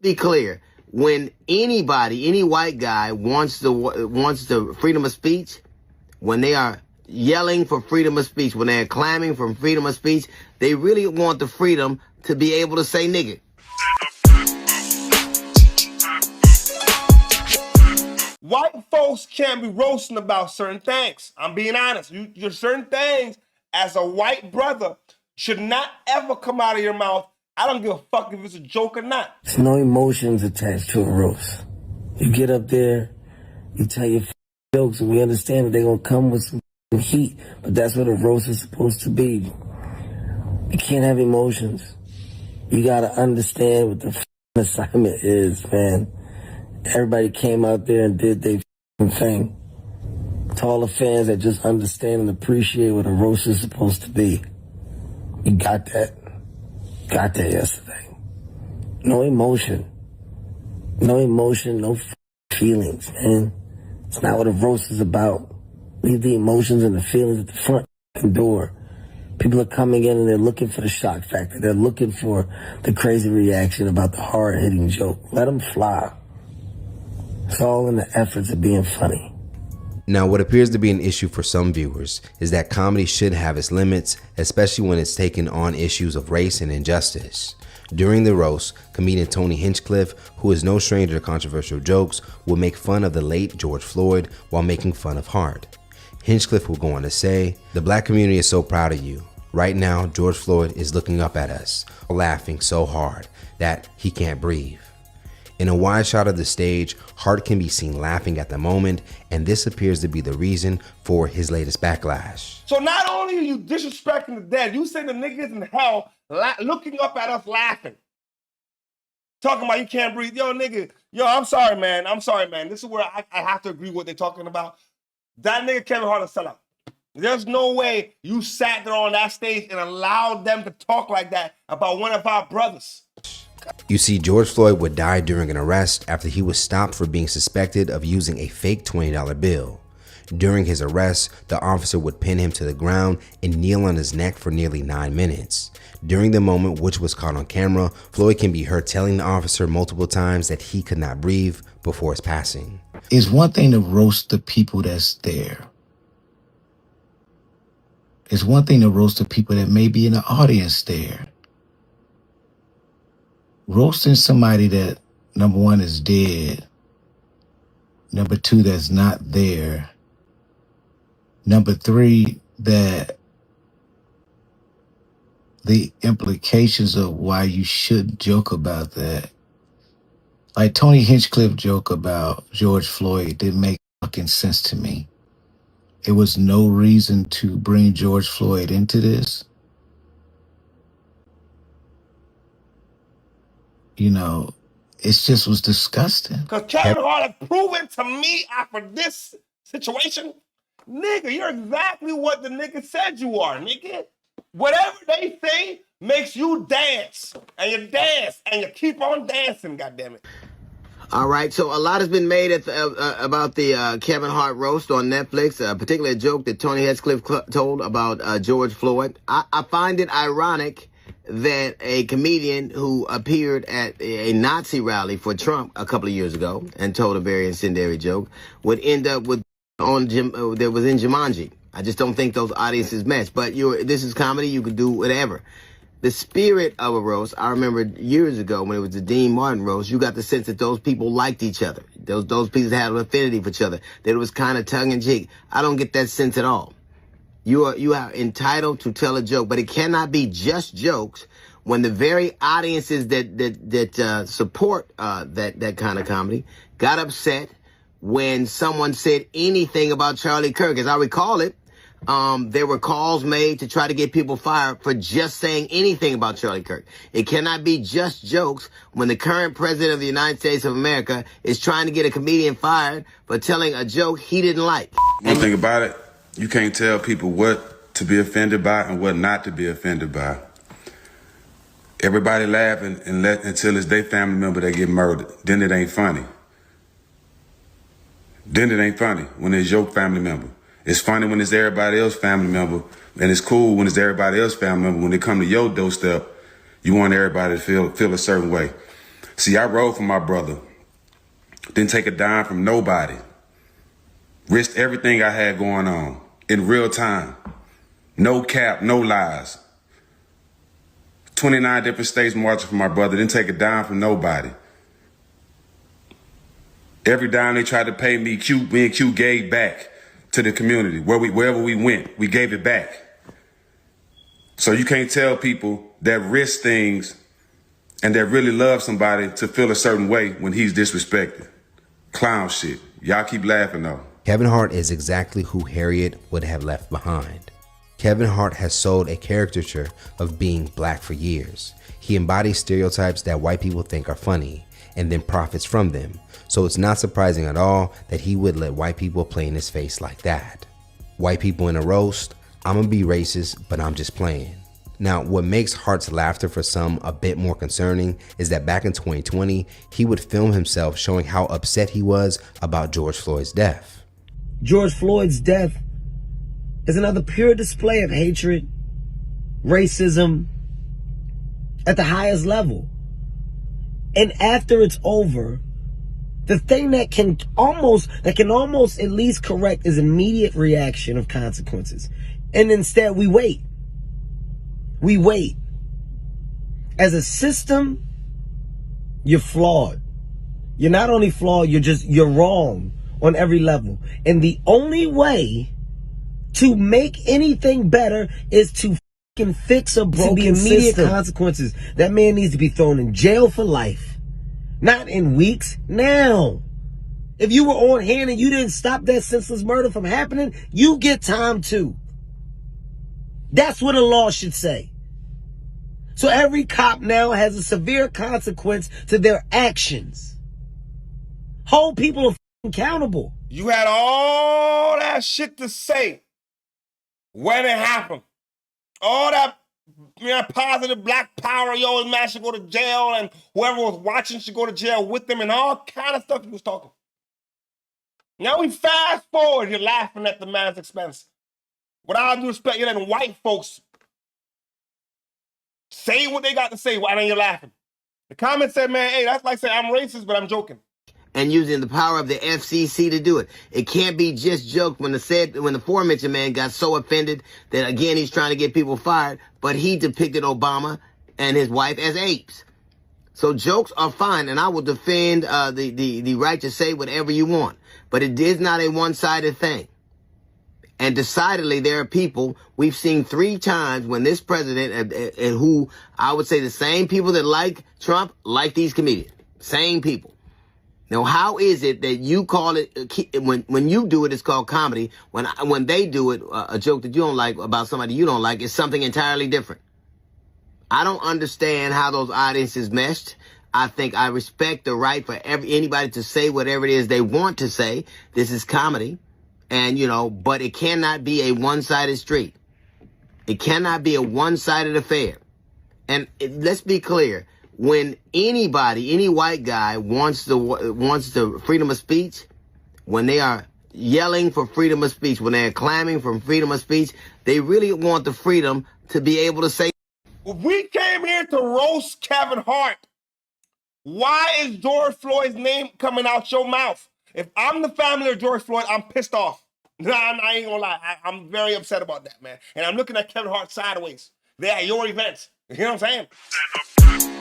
Be clear. When anybody, any white guy wants the freedom of speech, when they are yelling for freedom of speech, when they're clamoring for freedom of speech, they really want the freedom to be able to say nigga. White folks can't be roasting about certain things. I'm being honest. Your certain things as a white brother should not ever come out of your mouth. I don't give a fuck if it's a joke or not. There's no emotions attached to a roast. You get up there, you tell your jokes, and we understand that they're going to come with some heat, but that's what a roast is supposed to be. You can't have emotions. You got to understand what the assignment is, man. Everybody came out there and did their thing. To all the fans that just understand and appreciate what a roast is supposed to be. You got that. Got that yesterday. No emotion. No emotion, no feelings, man. It's not what a roast is about. Leave the emotions and the feelings at the front door. People are coming in and they're looking for the shock factor. They're looking for the crazy reaction about the hard-hitting joke. Let them fly. It's all in the efforts of being funny. Now, what appears to be an issue for some viewers is that comedy should have its limits, especially when it's taken on issues of race and injustice. During the roast, comedian Tony Hinchcliffe, who is no stranger to controversial jokes, will make fun of the late George Floyd while making fun of Hart. Hinchcliffe will go on to say, "The black community is so proud of you. Right now, George Floyd is looking up at us, laughing so hard that he can't breathe." In a wide shot of the stage, Hart can be seen laughing at the moment, and this appears to be the reason for his latest backlash. So not only are you disrespecting the dead, you say the niggas in hell looking up at us laughing. Talking about you can't breathe. Yo, nigga, I'm sorry, man. This is where I have to agree with what they're talking about. That nigga Kevin Hart is sellout. There's no way you sat there on that stage and allowed them to talk like that about one of our brothers. You see, George Floyd would die during an arrest after he was stopped for being suspected of using a fake $20 bill. During his arrest, the officer would pin him to the ground and kneel on his neck for nearly 9 minutes. During the moment, which was caught on camera, Floyd can be heard telling the officer multiple times that he could not breathe before his passing. It's one thing to roast the people that's there. It's one thing to roast the people that may be in the audience there. Roasting somebody that, number one, is dead. Number two, that's not there. Number three, that the implications of why you should joke about that. Like Tony Hinchcliffe joke about George Floyd didn't make fucking sense to me. It was no reason to bring George Floyd into this. You know, it just was disgusting. Because Kevin Hart has proven to me after this situation, nigga, you're exactly what the nigga said you are, nigga. Whatever they say makes you dance, and you keep on dancing, goddammit. All right, so a lot has been made about the Kevin Hart roast on Netflix, particularly a joke that Tony Hinchcliffe told about George Floyd. I find it ironic that a comedian who appeared at a Nazi rally for Trump a couple of years ago and told a very incendiary joke would end up with that was in Jumanji. I just don't think those audiences match. But this is comedy. You could do whatever. The spirit of a roast, I remember years ago when it was the Dean Martin roast, you got the sense that those people liked each other. Those people had an affinity for each other. That it was kind of tongue-in-cheek. I don't get that sense at all. You are entitled to tell a joke, but it cannot be just jokes when the very audiences that support that kind of comedy got upset when someone said anything about Charlie Kirk. As I recall it, there were calls made to try to get people fired for just saying anything about Charlie Kirk. It cannot be just jokes when the current president of the United States of America is trying to get a comedian fired for telling a joke he didn't like. One thing about it, you can't tell people what to be offended by and what not to be offended by. Everybody laughing until it's their family member that get murdered. Then it ain't funny. Then it ain't funny when it's your family member. It's funny when it's everybody else's family member, and it's cool when it's everybody else's family member. When they come to your doorstep, you want everybody to feel a certain way. See, I rode for my brother. Didn't take a dime from nobody. Risked everything I had going on in real time. No cap, no lies. 29 different states marching for my brother. Didn't take a dime from nobody. Every dime they tried to pay me, me and Q gave back to the community. Wherever we went, we gave it back. So you can't tell people that risk things and that really love somebody to feel a certain way when he's disrespected. Clown shit. Y'all keep laughing though. Kevin Hart is exactly who Harriet would have left behind. Kevin Hart has sold a caricature of being black for years. He embodies stereotypes that white people think are funny and then profits from them. So it's not surprising at all that he would let white people play in his face like that. White people in a roast, I'm gonna be racist, but I'm just playing. Now, what makes Hart's laughter for some a bit more concerning is that back in 2020, he would film himself showing how upset he was about George Floyd's death. George Floyd's death is another pure display of hatred, racism at the highest level. And after it's over, the thing that can almost at least correct is immediate reaction of consequences. And instead we wait. We wait. As a system, you're flawed. You're not only flawed, you're wrong on every level. And the only way to make anything better is to fucking fix a broken immediate system. Consequences. That man needs to be thrown in jail for life. Not in weeks, now. If you were on hand and you didn't stop that senseless murder from happening, you get time too. That's what a law should say. So every cop now has a severe consequence to their actions. Hold people accountable. You had all that shit to say when it happened. All that positive black power, yo, man should go to jail, and whoever was watching should go to jail with them, and all kind of stuff you was talking. Now we fast forward, you're laughing at the man's expense. With all due respect, you're letting white folks say what they got to say, why then you're laughing. The comment said, man, hey, that's like saying I'm racist, but I'm joking. And using the power of the FCC to do it. It can't be just joked when the aforementioned man got so offended that, again, he's trying to get people fired, but he depicted Obama and his wife as apes. So jokes are fine, and I will defend the right to say whatever you want. But it is not a one-sided thing. And decidedly, there are people, we've seen 3 times when this president, and who I would say the same people that like Trump, like these comedians. Same people. Now, how is it that you call it, when you do it, it's called comedy. When they do it, a joke that you don't like about somebody you don't like, is something entirely different. I don't understand how those audiences meshed. I think I respect the right for anybody to say whatever it is they want to say. This is comedy. And, but it cannot be a one-sided street. It cannot be a one-sided affair. And let's be clear. When anybody, any white guy wants the freedom of speech, when they are yelling for freedom of speech, when they're clamming for freedom of speech, they really want the freedom to be able to say. We came here to roast Kevin Hart. Why is George Floyd's name coming out your mouth? If I'm the family of George Floyd, I'm pissed off. Nah, I ain't gonna lie. I'm very upset about that, man. And I'm looking at Kevin Hart sideways. They're at your events. You know what I'm saying?